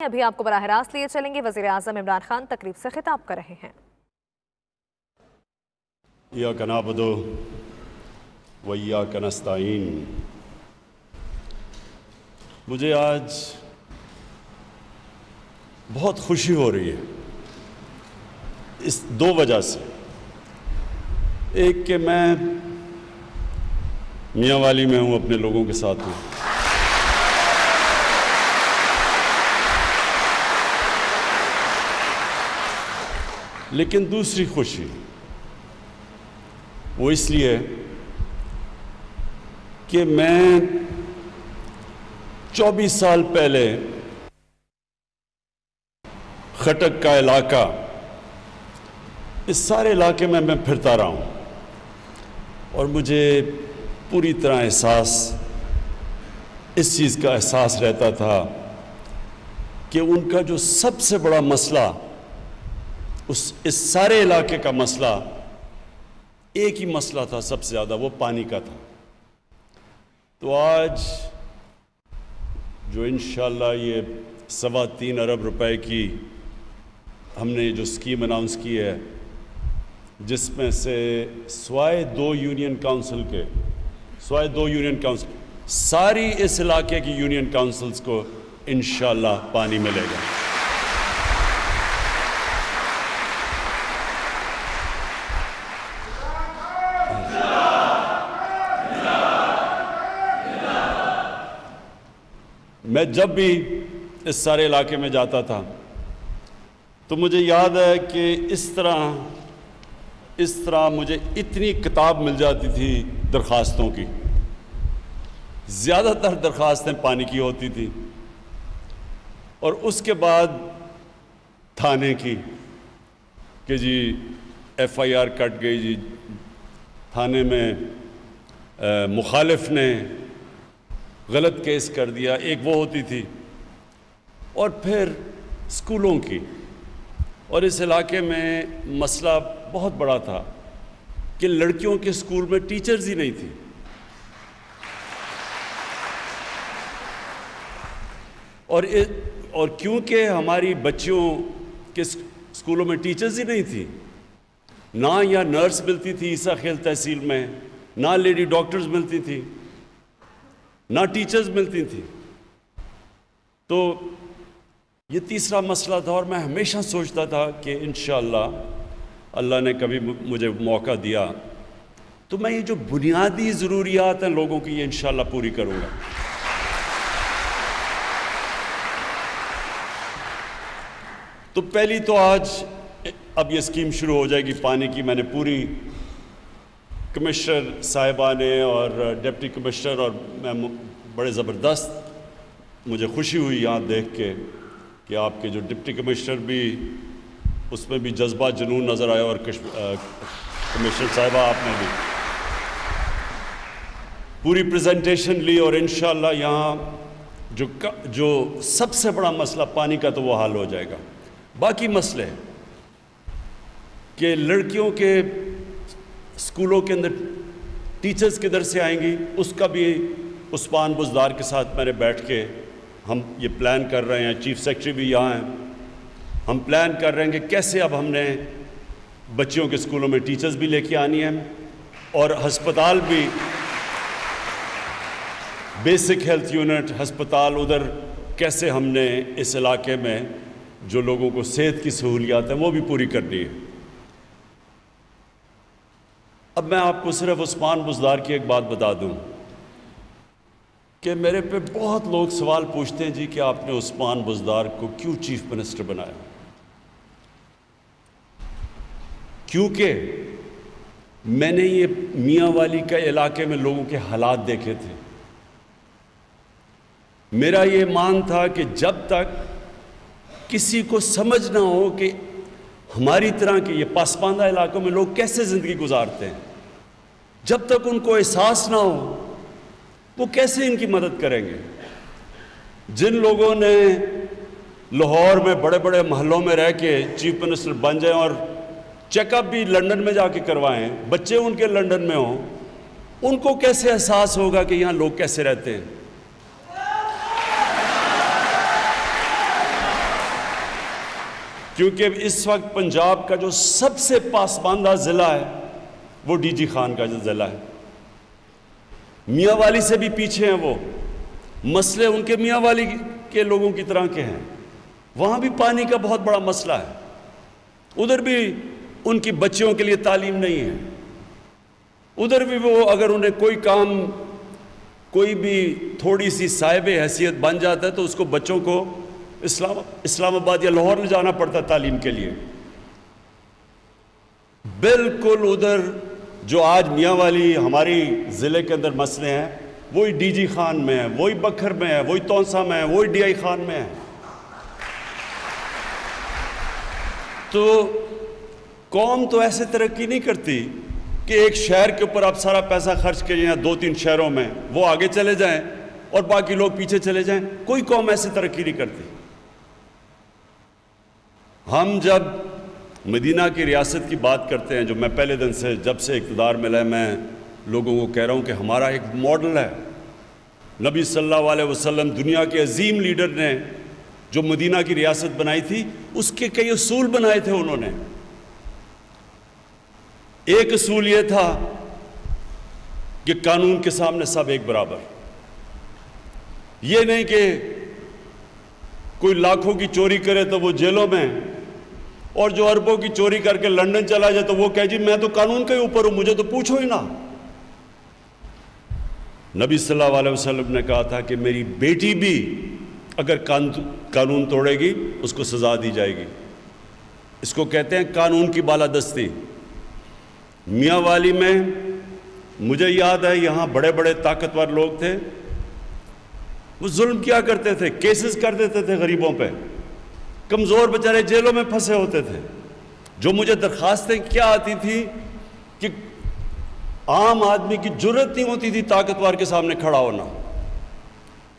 ابھی آپ کو براہ راست لیے چلیں گے۔ وزیر اعظم عمران خان تقریب سے خطاب کر رہے ہیں۔ ایاک نعبد و ایاک نستعین۔ مجھے آج بہت خوشی ہو رہی ہے اس دو وجہ سے۔ ایک کہ میں میاں والی میں ہوں، اپنے لوگوں کے ساتھ ہوں، لیکن دوسری خوشی وہ اس لیے کہ میں 24 سال پہلے خٹک کا علاقہ، اس سارے علاقے میں پھرتا رہا ہوں اور مجھے پوری طرح اس چیز کا احساس رہتا تھا کہ ان کا جو سب سے بڑا مسئلہ، اس سارے علاقے کا مسئلہ ایک ہی مسئلہ تھا، سب سے زیادہ وہ پانی کا تھا۔ تو آج جو انشاءاللہ یہ 3.25 ارب روپے کی ہم نے جو اسکیم اناؤنس کی ہے، جس میں سے سوائے دو یونین کاؤنسل ساری اس علاقے کی یونین کاؤنسلز کو انشاءاللہ پانی ملے گا۔ میں جب بھی اس سارے علاقے میں جاتا تھا تو مجھے یاد ہے کہ اس طرح مجھے اتنی کتاب مل جاتی تھی درخواستوں کی۔ زیادہ تر درخواستیں پانی کی ہوتی تھی، اور اس کے بعد تھانے کی کہ جی FIR کٹ گئی، جی تھانے میں مخالف نے غلط کیس کر دیا، ایک وہ ہوتی تھی، اور پھر اسکولوں کی۔ اور اس علاقے میں مسئلہ بہت بڑا تھا کہ لڑکیوں کے اسکول میں ٹیچرز ہی نہیں تھی، اور کیونکہ ہماری بچیوں کے اسکولوں میں ٹیچرز ہی نہیں تھی، نہ یا نرس ملتی تھی عیسیٰ خیل تحصیل میں، نہ لیڈی ڈاکٹرز ملتی تھی، نہ ٹیچرز ملتی تھی، تو یہ تیسرا مسئلہ تھا۔ اور میں ہمیشہ سوچتا تھا کہ انشاءاللہ اللہ نے کبھی مجھے موقع دیا تو میں یہ جو بنیادی ضروریات ہیں لوگوں کی، یہ انشاءاللہ پوری کروں گا۔ تو پہلی تو آج اب یہ اسکیم شروع ہو جائے گی پانی کی۔ میں نے پوری کمشنر صاحبہ نے اور ڈپٹی کمشنر، اور میں بڑے زبردست مجھے خوشی ہوئی یہاں دیکھ کے کہ آپ کے جو ڈپٹی کمشنر بھی، اس میں بھی جذبہ جنون نظر آیا، اور کمشنر صاحبہ آپ نے بھی پوری پریزنٹیشن لی، اور انشاءاللہ یہاں جو سب سے بڑا مسئلہ پانی کا تو وہ حل ہو جائے گا۔ باقی مسئلے کہ لڑکیوں کے اسکولوں کے اندر ٹیچرز کدھر سے آئیں گی، اس کا بھی عثمان بزدار کے ساتھ میں نے بیٹھ کے ہم یہ پلان کر رہے ہیں، چیف سیکرٹری بھی یہاں ہیں، ہم پلان کر رہے ہیں کہ کیسے اب ہم نے بچیوں کے اسکولوں میں ٹیچرز بھی لے کے آنی ہیں، اور ہسپتال بھی، بیسک ہیلتھ یونٹ ہسپتال ادھر کیسے ہم نے اس علاقے میں جو لوگوں کو صحت کی سہولیات ہیں وہ بھی پوری کرنی ہے۔ اب میں آپ کو صرف عثمان بزدار کی ایک بات بتا دوں کہ میرے پہ بہت لوگ سوال پوچھتے ہیں، جی کہ آپ نے عثمان بزدار کو کیوں چیف منسٹر بنایا؟ کیونکہ میں نے یہ میاں والی کے علاقے میں لوگوں کے حالات دیکھے تھے۔ میرا یہ مان تھا کہ جب تک کسی کو سمجھ نہ ہو کہ ہماری طرح کے یہ پسماندہ علاقوں میں لوگ کیسے زندگی گزارتے ہیں، جب تک ان کو احساس نہ ہو، وہ کیسے ان کی مدد کریں گے؟ جن لوگوں نے لاہور میں بڑے بڑے محلوں میں رہ کے چیف منسٹر بن جائیں اور چیک اپ بھی لندن میں جا کے کروائیں، بچے ان کے لندن میں ہوں، ان کو کیسے احساس ہوگا کہ یہاں لوگ کیسے رہتے ہیں؟ کیونکہ اس وقت پنجاب کا جو سب سے پاسماندہ ضلع ہے وہ ڈی جی خان کا جو ضلع ہے. میاں والی سے بھی پیچھے ہیں وہ. مسئلے ان کے میاں والی کے لوگوں کی طرح کے ہیں. وہاں بھی پانی کا بہت بڑا مسئلہ ہے. ادھر بھی ان کی بچیوں کے لیے تعلیم نہیں ہے. ادھر بھی وہ اگر انہیں کوئی کام، کوئی بھی تھوڑی سی صاحب حیثیت بن جاتا ہے تو اس کو بچوں کو اسلام آباد یا لاہور لے جانا پڑتا ہے تعلیم کے لیے. بالکل ادھر جو آج میاں والی ہماری ضلع کے اندر مسئلے ہیں وہی ڈی جی خان میں ہے، وہی بکھر میں ہے، وہی تونسا میں ہے، وہی ڈی آئی خان میں ہے. تو قوم تو ایسے ترقی نہیں کرتی کہ ایک شہر کے اوپر آپ سارا پیسہ خرچ کریں یا 2-3 شہروں میں وہ آگے چلے جائیں اور باقی لوگ پیچھے چلے جائیں. کوئی قوم ایسے ترقی نہیں کرتی. ہم جب مدینہ کی ریاست کی بات کرتے ہیں، جو میں پہلے دن سے جب سے اقتدار ملا ہے میں لوگوں کو کہہ رہا ہوں کہ ہمارا ایک ماڈل ہے. نبی صلی اللہ علیہ وسلم دنیا کے عظیم لیڈر نے جو مدینہ کی ریاست بنائی تھی اس کے کئی اصول بنائے تھے انہوں نے. ایک اصول یہ تھا کہ قانون کے سامنے سب ایک برابر. یہ نہیں کہ کوئی لاکھوں کی چوری کرے تو وہ جیلوں میں، اور جو اربوں کی چوری کر کے لندن چلا جائے تو وہ کہے جی میں تو قانون کے اوپر ہوں، مجھے تو پوچھو ہی نہ. نبی صلی اللہ علیہ وسلم نے کہا تھا کہ میری بیٹی بھی اگر قانون توڑے گی اس کو سزا دی جائے گی. اس کو کہتے ہیں قانون کی بالادستی. میاں والی میں مجھے یاد ہے یہاں بڑے بڑے طاقتور لوگ تھے، وہ ظلم کیا کرتے تھے، کیسز کر دیتے تھے غریبوں پہ. کمزور بیچارے جیلوں میں پھنسے ہوتے تھے. جو مجھے درخواستیں کیا آتی تھی کہ عام آدمی کی جرت نہیں ہوتی تھی طاقتور کے سامنے کھڑا ہونا.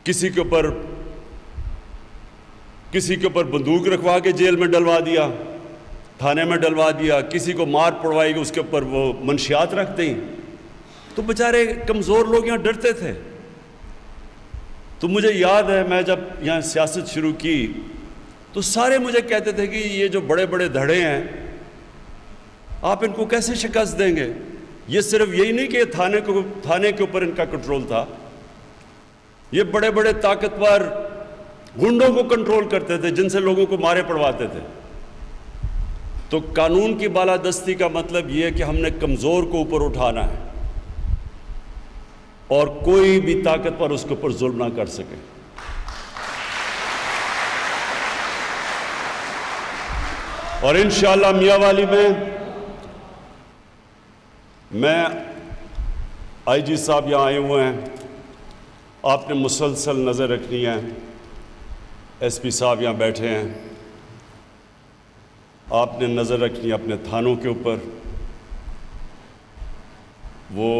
کسی کے اوپر بندوق رکھوا کے جیل میں ڈلوا دیا، تھانے میں ڈلوا دیا. کسی کو مار پڑوائی گئی، اس کے اوپر وہ منشیات رکھ دیں. تو بیچارے کمزور لوگ یہاں ڈرتے تھے. تو مجھے یاد ہے میں جب یہاں سیاست شروع کی تو سارے مجھے کہتے تھے کہ یہ جو بڑے بڑے دھڑے ہیں آپ ان کو کیسے شکست دیں گے. یہ صرف یہی نہیں کہ تھانے کے اوپر ان کا کنٹرول تھا، یہ بڑے بڑے طاقتور گنڈوں کو کنٹرول کرتے تھے جن سے لوگوں کو مارے پڑواتے تھے. تو قانون کی بالادستی کا مطلب یہ ہے کہ ہم نے کمزور کو اوپر اٹھانا ہے اور کوئی بھی طاقتور اس کے اوپر ظلم نہ کر سکے. اور انشاءاللہ میاں والی میں آئی جی صاحب یہاں آئے ہوئے ہیں، آپ نے مسلسل نظر رکھنی ہے. ایس پی صاحب یہاں بیٹھے ہیں، آپ نے نظر رکھنی ہے اپنے تھانوں کے اوپر. وہ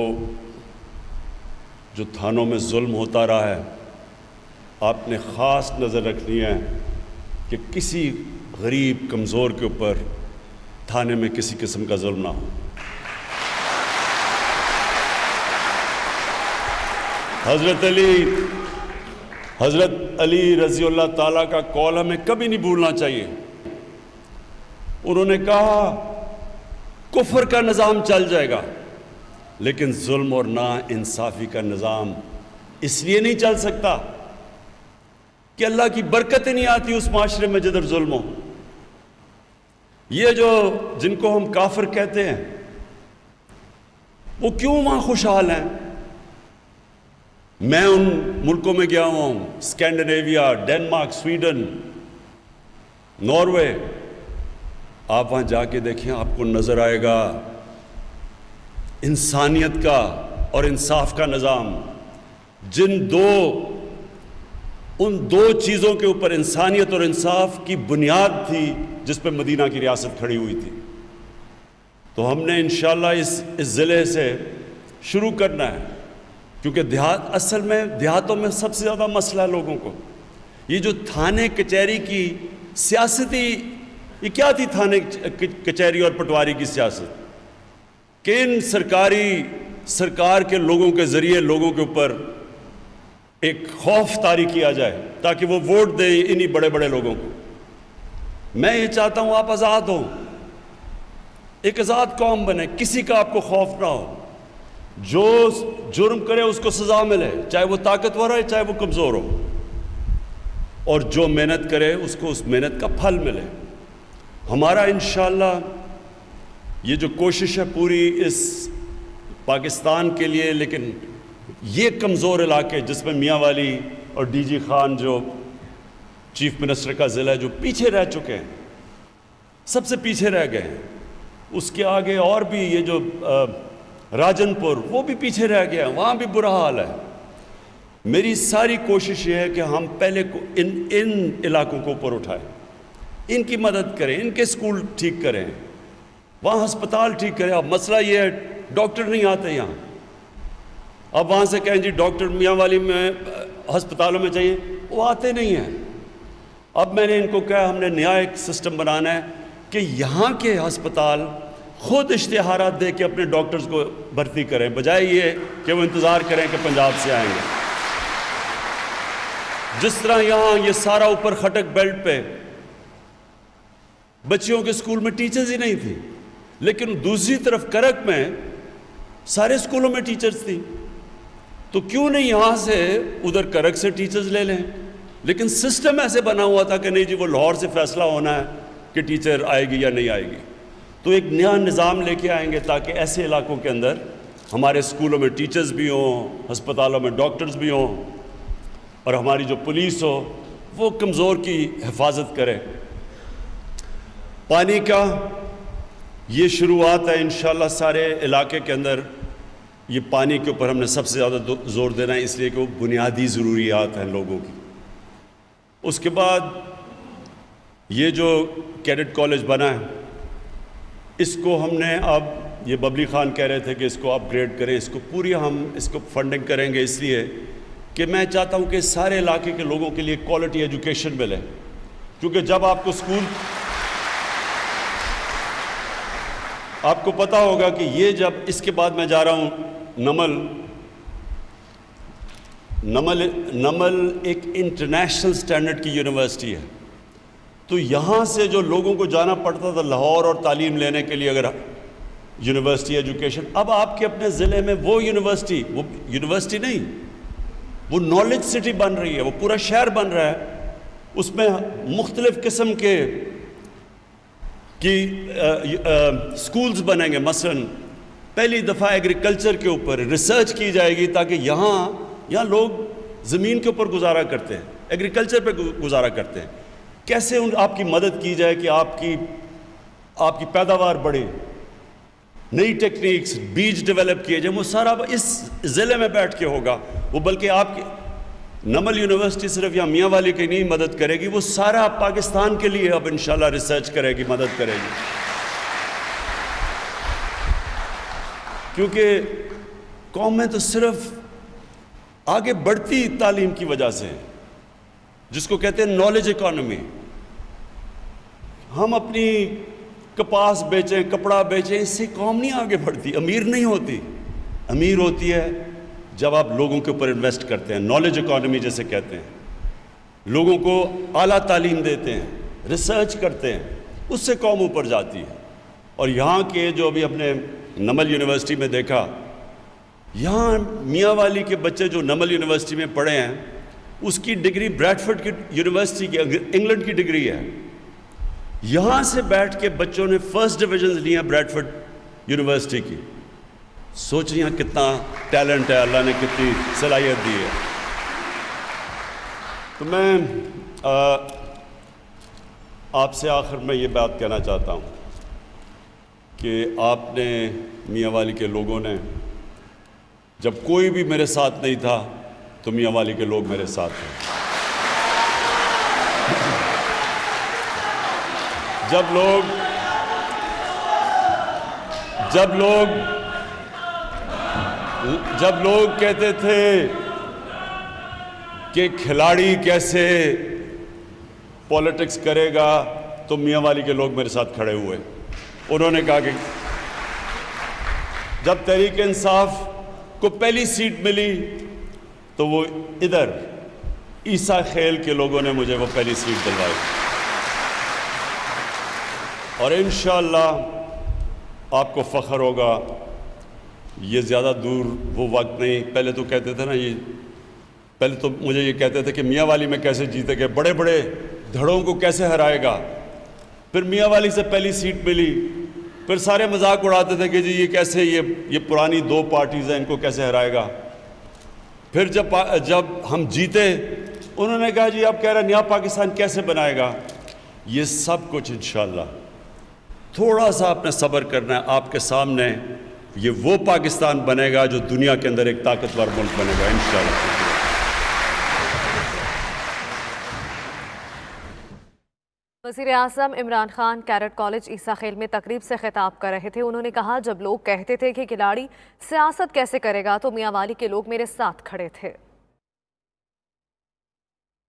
جو تھانوں میں ظلم ہوتا رہا ہے آپ نے خاص نظر رکھنی ہے کہ کسی غریب کمزور کے اوپر تھانے میں کسی قسم کا ظلم نہ ہو. حضرت علی رضی اللہ تعالیٰ کا قول ہمیں کبھی نہیں بھولنا چاہیے. انہوں نے کہا کفر کا نظام چل جائے گا لیکن ظلم اور نا انصافی کا نظام اس لیے نہیں چل سکتا کہ اللہ کی برکتیں نہیں آتی اس معاشرے میں جدھر ظلم ہو. یہ جو جن کو ہم کافر کہتے ہیں وہ کیوں وہاں خوشحال ہیں؟ میں ان ملکوں میں گیا ہوں، اسکینڈینیویا، ڈینمارک، سویڈن، ناروے. آپ وہاں جا کے دیکھیں آپ کو نظر آئے گا انسانیت کا اور انصاف کا نظام. ان دو چیزوں کے اوپر انسانیت اور انصاف کی بنیاد تھی جس پہ مدینہ کی ریاست کھڑی ہوئی تھی. تو ہم نے انشاءاللہ اس ضلع سے شروع کرنا ہے کیونکہ اصل میں دیہاتوں میں سب سے زیادہ مسئلہ ہے لوگوں کو. یہ جو تھانے کچہری کی سیاستی، یہ کیا تھی تھانے کچہری اور پٹواری کی سیاست؟ کہ ان سرکار کے لوگوں کے ذریعے لوگوں کے اوپر ایک خوف طاری کیا جائے تاکہ وہ ووٹ دیں انہی بڑے بڑے لوگوں کو. میں یہ چاہتا ہوں آپ آزاد ہوں, ایک آزاد قوم بنے, کسی کا آپ کو خوف نہ ہو, جو جرم کرے اس کو سزا ملے, چاہے وہ طاقتور ہے چاہے وہ کمزور ہو, اور جو محنت کرے اس کو اس محنت کا پھل ملے. ہمارا انشاءاللہ یہ جو کوشش ہے پوری اس پاکستان کے لیے, لیکن یہ کمزور علاقے جس میں میاں والی اور ڈی جی خان جو چیف منسٹر کا ضلع ہے جو پیچھے رہ چکے ہیں, سب سے پیچھے رہ گئے ہیں, اس کے آگے اور بھی یہ جو راجن پور وہ بھی پیچھے رہ گیا ہے, وہاں بھی برا حال ہے. میری ساری کوشش یہ ہے کہ ہم پہلے ان علاقوں کو اوپر اٹھائیں, ان کی مدد کریں, ان کے اسکول ٹھیک کریں, وہاں ہسپتال ٹھیک کریں. اب مسئلہ یہ ہے ڈاکٹر نہیں آتے یہاں, اب وہاں سے کہیں جی ڈاکٹر میاں والی میں ہسپتالوں میں چاہیے, وہ آتے نہیں ہیں. اب میں نے ان کو کہا ہم نے نیا ایک سسٹم بنانا ہے کہ یہاں کے ہسپتال خود اشتہارات دے کے اپنے ڈاکٹرز کو بھرتی کریں, بجائے یہ کہ وہ انتظار کریں کہ پنجاب سے آئیں گے. جس طرح یہاں یہ سارا اوپر خٹک بیلٹ پہ بچیوں کے اسکول میں ٹیچرز ہی نہیں تھی, لیکن دوسری طرف کرک میں سارے اسکولوں میں ٹیچرز تھی, تو کیوں نہیں یہاں سے ادھر کرک سے ٹیچرز لے لیں. لیکن سسٹم ایسے بنا ہوا تھا کہ نہیں جی وہ لاہور سے فیصلہ ہونا ہے کہ ٹیچر آئے گی یا نہیں آئے گی. تو ایک نیا نظام لے کے آئیں گے تاکہ ایسے علاقوں کے اندر ہمارے اسکولوں میں ٹیچرز بھی ہوں, ہسپتالوں میں ڈاکٹرز بھی ہوں, اور ہماری جو پولیس ہو وہ کمزور کی حفاظت کرے. پانی کا یہ شروعات ہے انشاءاللہ سارے علاقے کے اندر. یہ پانی کے اوپر ہم نے سب سے زیادہ زور دینا ہے, اس لیے کہ وہ بنیادی ضروریات ہیں لوگوں کی. اس کے بعد یہ جو کیڈٹ کالج بنا ہے اس کو ہم نے اب, یہ ببلی خان کہہ رہے تھے کہ اس کو اپ گریڈ کریں, اس کو پوری ہم اس کو فنڈنگ کریں گے, اس لیے کہ میں چاہتا ہوں کہ سارے علاقے کے لوگوں کے لیے کوالٹی ایجوکیشن ملے. کیونکہ جب آپ کو اسکول, آپ کو پتہ ہوگا کہ یہ جب اس کے بعد میں جا رہا ہوں نمل ایک انٹرنیشنل سٹینڈرڈ کی یونیورسٹی ہے, تو یہاں سے جو لوگوں کو جانا پڑتا تھا لاہور اور تعلیم لینے کے لیے اگر یونیورسٹی ایجوکیشن, اب آپ کے اپنے ضلع میں وہ یونیورسٹی نہیں, وہ نالج سٹی بن رہی ہے, وہ پورا شہر بن رہا ہے. اس میں مختلف قسم کے سکولز بنیں گے. مثلا پہلی دفعہ ایگریکلچر کے اوپر ریسرچ کی جائے گی تاکہ یہاں لوگ زمین کے اوپر گزارا کرتے ہیں, ایگریکلچر پہ گزارا کرتے ہیں, کیسے آپ کی مدد کی جائے کہ آپ کی پیداوار بڑھے, نئی ٹیکنیکس, بیج ڈیولپ کیے جائیں. وہ سارا اس ضلع میں بیٹھ کے ہوگا. وہ بلکہ آپ کی نمل یونیورسٹی صرف یہاں میاں والی کی نہیں مدد کرے گی, وہ سارا پاکستان کے لیے اب انشاءاللہ ریسرچ کرے گی, مدد کرے گی. کیونکہ قومیں تو صرف آگے بڑھتی تعلیم کی وجہ سے, جس کو کہتے ہیں نالج اکانومی. ہم اپنی کپاس بیچیں, کپڑا بیچیں, اس سے قوم نہیں آگے بڑھتی, امیر نہیں ہوتی. امیر ہوتی ہے جب آپ لوگوں کے اوپر انویسٹ کرتے ہیں, نالج اکانومی جیسے کہتے ہیں, لوگوں کو اعلیٰ تعلیم دیتے ہیں, ریسرچ کرتے ہیں, اس سے قوم اوپر جاتی ہے. اور یہاں کے جو ابھی اپنے نمل یونیورسٹی میں دیکھا, یہاں میاں والی کے بچے جو نمل یونیورسٹی میں پڑھے ہیں اس کی ڈگری بریڈفورڈ کی یونیورسٹی کی, انگلینڈ کی ڈگری ہے. یہاں سے بیٹھ کے بچوں نے فرسٹ ڈویژنز لی ہیں بریڈفورڈ یونیورسٹی کی. سوچ رہی ہیں کتنا ٹیلنٹ ہے, اللہ نے کتنی صلاحیت دی ہے. تو میں آپ سے آخر میں یہ بات کہنا چاہتا ہوں کہ آپ نے, میاں والی کے لوگوں نے, جب کوئی بھی میرے ساتھ نہیں تھا تو میاں والی کے لوگ میرے ساتھ تھے. جب لوگ کہتے تھے کہ کھلاڑی کیسے پولیٹکس کرے گا, تو میاں والی کے لوگ میرے ساتھ کھڑے ہوئے. انہوں نے کہا کہ جب تحریک انصاف کو پہلی سیٹ ملی تو وہ ادھر عیسیٰ خیل کے لوگوں نے مجھے وہ پہلی سیٹ دلوائی. اور انشاءاللہ آپ کو فخر ہوگا. یہ زیادہ دور وہ وقت نہیں. پہلے تو کہتے تھے نا پہلے تو مجھے یہ کہتے تھے کہ میاں والی میں کیسے جیتے گے, بڑے بڑے دھڑوں کو کیسے ہرائے گا. پھر میاں والی سے پہلی سیٹ ملی, پھر سارے مذاق اڑاتے تھے کہ جی یہ کیسے یہ پرانی 2 پارٹیز ہیں, ان کو کیسے ہرائے گا. پھر جب ہم جیتے انہوں نے کہا جی آپ کہہ رہے ہیں نیا پاکستان کیسے بنائے گا. یہ سب کچھ انشاءاللہ تھوڑا سا آپ نے صبر کرنا ہے. آپ کے سامنے یہ وہ پاکستان بنے گا جو دنیا کے اندر ایک طاقتور ملک بنے گا انشاءاللہ. وزیر اعظم عمران خان کیرٹ کالج عیسیٰ خیل میں تقریب سے خطاب کر رہے تھے. انہوں نے کہا جب لوگ کہتے تھے کہ کھلاڑی سیاست کیسے کرے گا تو میاں والی کے لوگ میرے ساتھ کھڑے تھے.